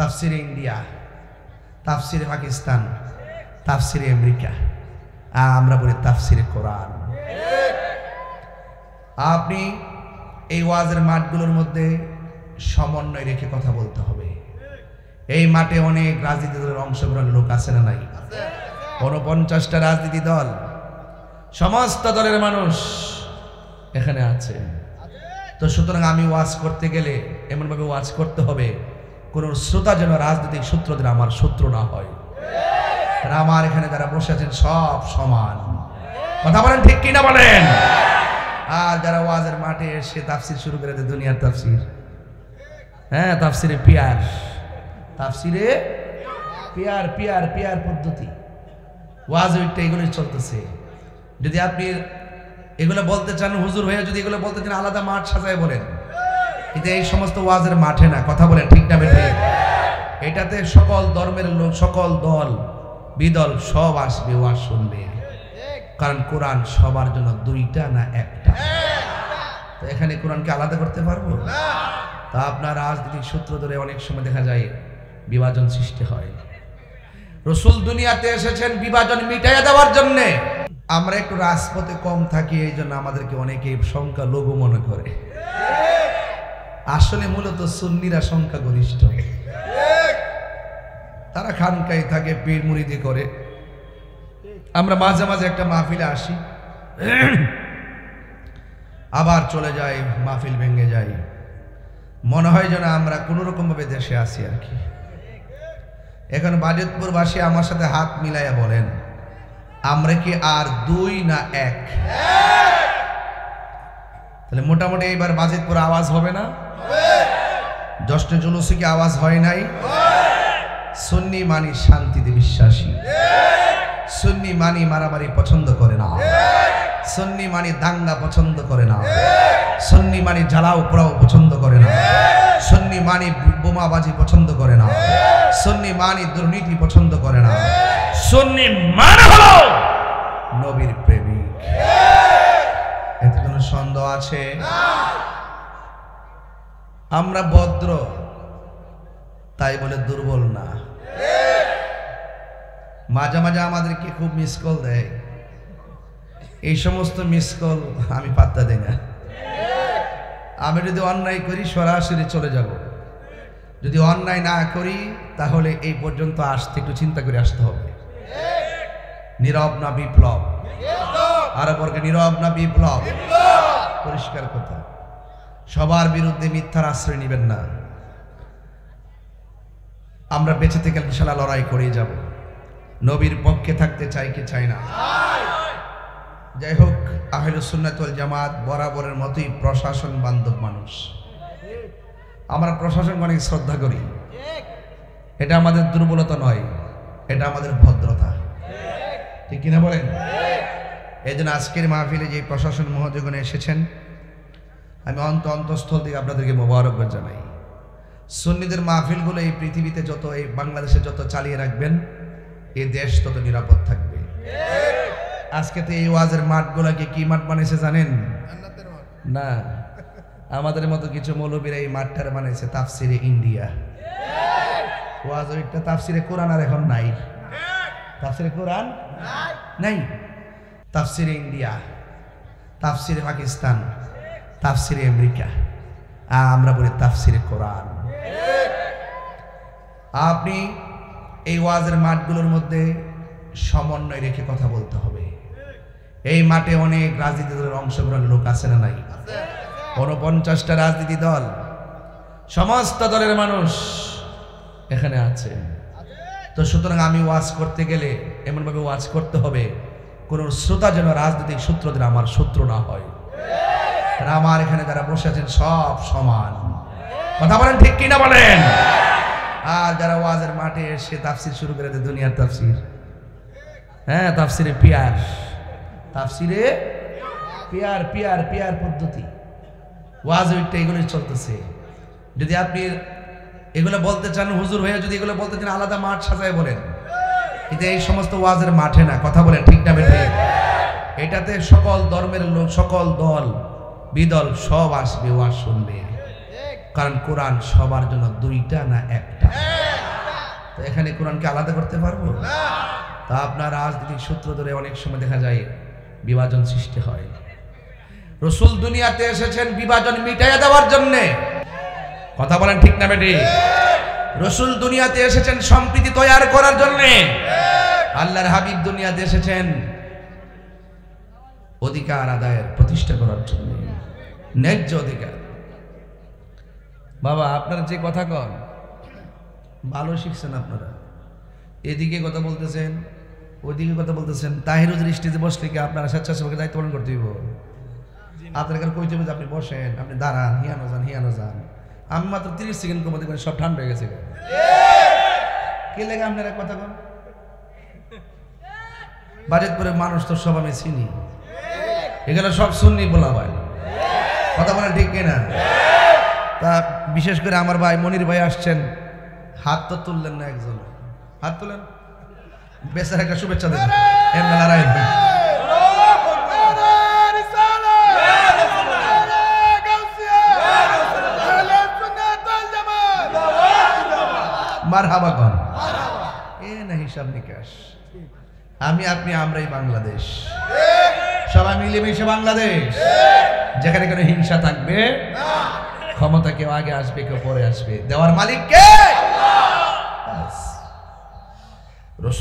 তাফসিরে ইন্ডিয়া, তাফসিরে পাকিস্তান, তাফসিরে আমেরিকা, আমরা বলি তাফসিরে কোরআন। আপনি এই ওয়াজের মাঠগুলোর মধ্যে সমন্বয় রেখে কথা বলতে হবে। এই মাঠে অনেক রাজনীতি দলের অংশগ্রহণ লোক আছে না নাই? 49টা রাজনীতি দল, সমস্ত দলের মানুষ এখানে আছে। তো সুতরাং আমি ওয়াজ করতে গেলে এমনভাবে ওয়াজ করতে হবে কোন শ্রোতা যেন রাজনৈতিক সূত্রদের আমার শত্রু না হয়। আমার এখানে যারা বসে আছেন সব সমান, কথা বলেন ঠিক কিনা বলেন। আর যারা ওয়াজের মাঠে এসে তাফসির শুরু করে দেয় দুনিয়ার তাফসির, হ্যাঁ তাফসিরে পিয়ার, তাফসিরে পিয়ার পিয়ার পিয়ার পদ্ধতি, ওয়াজ ওইটা এগুলোই চলতেছে। যদি আপনি এগুলো বলতে চান হুজুর হয়ে, যদি এগুলো বলতে চান আলাদা মাঠ সাজায় বলেন, কিন্তু এই সমস্ত ওয়াজের মাঠে না, কথা বলেন ঠিক না বেঠে। এটাতে সকল ধর্মের লোক, সকল দল বিদল সব আসবে, ওয়াজ শুনবে, কারণ কোরআন সবার জন্য দুইটা না একটা। তো এখানে কোরআনকে আলাদা করতে পারবো? তা আপনার রাজনৈতিক সূত্র ধরে অনেক সময় দেখা যায় বিভাজন সৃষ্টি হয়। রসুল দুনিয়াতে এসেছেন বিভাজন মিটাইয়া দেওয়ার জন্যে। আমরা একটু রাজপথে কম থাকি, এই জন্য আমাদেরকে অনেকে সংখ্যা লঘু মনে করে। আসলে মূলত সুন্নিরা সংখ্যা গরিষ্ঠ, তারা খানকাই থাকে, পীর মুরিদি করে। আমরা মাঝে মাঝে একটা মাহফিলে আসি, আবার চলে যাই, মাহফিল ভেঙে যাই, মনে হয় যেন আমরা কোনো রকম ভাবে দেশে আছি আর কি। এখন বাজিতপুরবাসী আমার সাথে হাত মিলাইয়া বলেন, আমরা কি আর দুই না এক? তাহলে মোটামুটি এইবার বাজিতপুর আওয়াজ হবে না? জশ্নে জুলুসে কি আওয়াজ হয় নাই? সুন্নি মানি শান্তিতে বিশ্বাসী, সুন্নি মানি মারামারি পছন্দ করে না, সুন্নি মানি দাঙ্গা পছন্দ করে না, সুন্নি মানি জ্বালাও পোড়াও পছন্দ করে না, সুন্নি মানি বোমাবাজি পছন্দ করে না, সুন্নি মানি দুর্নীতি পছন্দ করে না, সুন্নি মানে হলো নবীর প্রেমিক। এতে কোনো সন্দেহ আছে? আমরা ভদ্র তাই বলে দুর্বল না। মাঝে মাঝে আমাদেরকে খুব মিস কল দেয়, এই সমস্ত মিস কল আমি পাত্তা দেই না। আমি যদি অন্যায় করি সরাসরি চলে যাব, যদি অন্যায় না করি তাহলে এই পর্যন্ত আসতে একটু চিন্তা করে আসতে হবে। নীরব না বিপ্লব? আরো বর্গে নীরব না বিপ্লব? পরিষ্কার কথা। সবার বিরুদ্ধে মিথ্যার আশ্রয় নেবেন না। আমরা বেঁচে থেকে ইনশাআল্লাহ লড়াই করেই যাব, নবীর পক্ষে থাকতে চাই কি চাই না? যাই হোক, আহলুস সুন্নাত ওয়াল জামাত বরাবরের মতোই প্রশাসন বান্ধব মানুষ। আমরা প্রশাসনকে অনেক শ্রদ্ধা করি, এটা আমাদের দুর্বলতা নয়, এটা আমাদের ভদ্রতা, ঠিক কিনা বলেন? এই জন্য আজকের মাহফিলে যে প্রশাসন মহোদয়গণ এসেছেন, আমি অন্তঃস্থল থেকে আপনাদেরকে মোবারকবাদ জানাই। সুন্নিদের মাহফিলগুলো এই পৃথিবীতে যত, এই বাংলাদেশে যত চালিয়ে রাখবেন, এই দেশ তত নিরাপদ থাকবে। আজকে তো এই ওয়াজের মাঠগুলোকে কি মাঠ বানিয়েছে জানেন? না, আমাদের মতো কিছু মৌলবীরা এই মাঠটার বানিয়েছে তাফসিরে ইন্ডিয়া। ওয়াজ ওইটা তাফসিরে কোরআন আর এখন নাই, তাফসিরে কোরআন নাই, তাফসিরে ইন্ডিয়া, তাফসিরে পাকিস্তান, তাফসিরে আমেরিকা, আমরা বলি তাফসিরে কোরআন। আপনি এই ওয়াজের মাঠগুলোর মধ্যে সমন্বয় রেখে কথা বলতে হবে। এই মাঠে অনেক রাজনীতি দলের অংশগ্রহণ লোক আছে না নাই? 49টা রাজনীতি দল, সমস্ত দলের মানুষ এখানে আছে। তো সুতরাং আমি ওয়াজ করতে গেলে এমনভাবে ওয়াজ করতে হবে কোন শ্রোতা যেন রাজনৈতিক সূত্রদের আমার শত্রু না হয়। আমার এখানে যারা বসে আছেন সব সমান, কথা বলেন ঠিক কিনা বলেন। আর যারা ওয়াজের মাঠে এসে তাফসির শুরু করে দেয় দুনিয়ার তাফসির, হ্যাঁ তাফসিরে পিয়ার, তাফসিরে পিয়ার পিয়ার পিয়ার পদ্ধতি, ওয়াজ ওইটা এগুলোই চলতেছে। যদি আপনি এগুলো বলতে চান হুজুর হয়ে, যদি এগুলো বলতে চান আলাদা মাঠ সাজায় বলেন, কিন্তু এই সমস্ত ওয়াজের মাঠে না, কথা বলেন ঠিক না বেঠে। এটাতে সকল ধর্মের লোক, সকল দল বিদল সব আসবে, ওয়াজ শুনবে, কারণ কোরআন সবার জন্য দুইটা না একটা। এখানে কোরআনকে আলাদা করতে পারবো না। তা আপনার রাজনৈতিক সূত্র ধরে অনেক সময় দেখা যায় বিভাজন সৃষ্টি হয়। রসুল দুনিয়াতে এসেছেন বিভাজন মিটাইয়া দেওয়ার জন্য। কথা বলেন ঠিক না বেটি? রসুল দুনিয়াতে এসেছেন সম্প্রীতি তৈরি করার জন্য। আল্লাহর হাবিব দুনিয়াতে এসেছেন অধিকার আদায়ের প্রতিষ্ঠা করার জন্য, ন্যায্য অধিকার। বাবা আপনারা যে কথা কন ভালো শিখছেন, আপনারা এদিকে কথা বলতেছেন ওইদিকে কথা বলতেছেন। তাহিরুজ স্টেজে বসলে কি আপনারা স্বেচ্ছাসেবকের দায়িত্ব পালন করতে হইব? আপনার কাছে কইতে হবে যে আপনি বসেন, আপনি দাঁড়ান, হিয়ানো যান। আমি মাত্র 30 সেকেন্ড কমাতে পারি, সব ঠান্ডা হয়ে গেছে। কে লেগে আপনারা কথা কন? বাজেট করে মানুষ তো সব আমি চিনি, এগুলো সব শুননি বলা হয়। কথা বলা ঠিক কিনা? তা বিশেষ করে আমার ভাই মনির ভাই আসছেন, হাত তো তুললেন না, একজন হাত তুলেন, বেচার একটা শুভেচ্ছা দেন। মারহাবা কন, এ না হিসাব নিকাশ। আমি আপনি আমরাই বাংলাদেশ, সবাই মিলেমিশে বাংলাদেশ, যেখানে কোনো হিংসা থাকবে না। ক্ষমতা কেউ আগে আসবে কেউ পরে আসবে, দেওয়ার মালিক কে?